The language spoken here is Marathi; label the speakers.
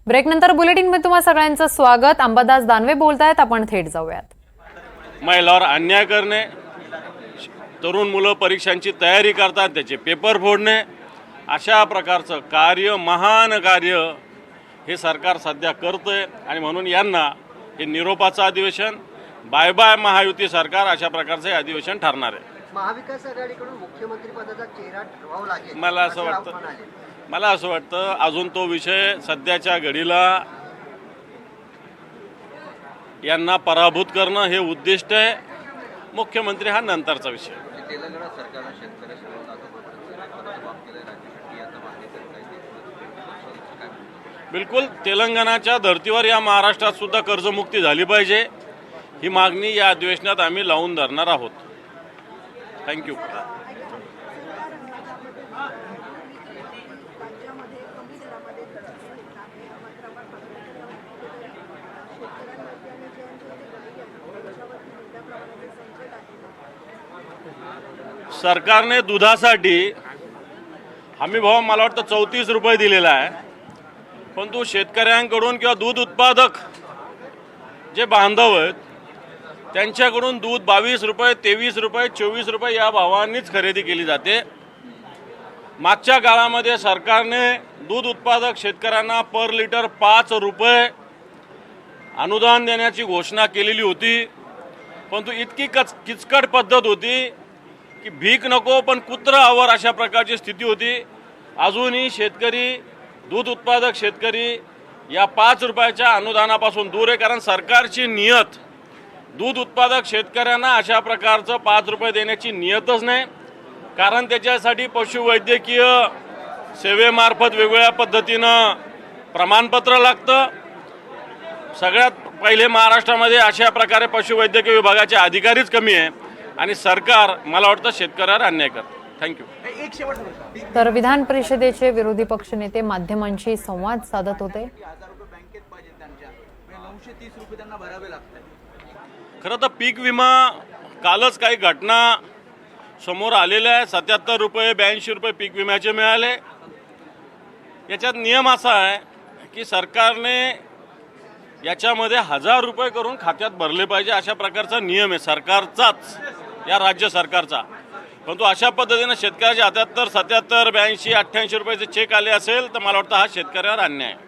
Speaker 1: ब्रेकनंतर बुलेटिनमध्ये तुम्हा सगळ्यांचं स्वागत। अंबादास दानवे बोलतायत, आपण थेट जाऊयात।
Speaker 2: महिलांवर अन्याय करणे, तरुण मुलं परीक्षांची तयारी करतात त्याचे पेपर फोडणे, अशा प्रकारचं कार्य, महान कार्य हे सरकार सध्या करतंय। आणि म्हणून यांना हे निरोपाचं अधिवेशन, बाय बाय महायुती सरकार, अशा प्रकारचं हे अधिवेशन ठरणार आहे।
Speaker 3: महाविकास आघाडीकडून मुख्यमंत्री पदाचा चेहरा ठरवावा लागेल
Speaker 2: मला असं वाटतं अजून तो विषय सध्याच्या घडीला यांना पराभूत करणं हे उद्दिष्ट आहे। मुख्यमंत्री हा नंतरचा विषय। बिलकुल, तेलंगणाच्या धर्तीवर या महाराष्ट्रात सुद्धा कर्जमुक्ती झाली पाहिजे, ही मागणी या अधिवेशनात आम्ही लावून धरणार आहोत। थँक्यू। सरकारने दुधासाठी हमीभाव मला वाटतं 34 रुपये दिलेला आहे, परंतु शेतकऱ्यांकडून किंवा दूध उत्पादक जे बांधव आहेत त्यांच्याकडून दूध 22 रुपये, 23 रुपये, 24 रुपये या भावांनीच खरेदी केली जाते। मागच्या काळामध्ये सरकारने दूध उत्पादक शेतकऱ्यांना पर लिटर 5 रुपये अनुदान देण्याची घोषणा केलेली होती, परंतु इतकी किचकट पद्धत होती की भीक नको पण कुत्र आवर अशा प्रकारची स्थिती होती। अजूनही शेतकरी, दूध उत्पादक शेतकरी या 5 रुपयाच्या अनुदानापासून दूर आहे, कारण सरकारची नियत दूध उत्पादक शेतकऱ्यांना अशा प्रकारचं 5 रुपये देण्याची नियतच नाही, कारण त्याच्यासाठी पशुवैद्यकीय सेवेमार्फत वेगवेगळ्या पद्धतीनं प्रमाणपत्र लागतं। सगळ्यात पहिले महाराष्ट्रामध्ये अशा प्रकारे पशुवैद्यकीय विभागाचे अधिकारीच कमी आहे आणि सरकार मला वाटतं शेतकऱ्यावर अन्याय करतं। थँक्यू।
Speaker 1: तर विधान परिषदेचे विरोधी पक्षनेते माध्यमांशी संवाद साधत होते।
Speaker 2: खरं तर पीक विमा कालच काही घटना समोर आलेल्या आहे। 77 रुपये, 82 रुपये पीक विम्याचे मिळाले। याच्यात नियम असा आहे की सरकारने याच्यामध्ये 1000 रुपये करून खात्यात भरले पाहिजे, अशा प्रकारचा नियम आहे सरकारचाच, या राज्य सरकारचा। परंतु अशा पद्धतीने शेतकऱ्याच्या हातात तर 77, 82, 88 रुपयाचे चेक आले असेल तर मला वाटतं हा शेतकऱ्यावर अन्याय आहे।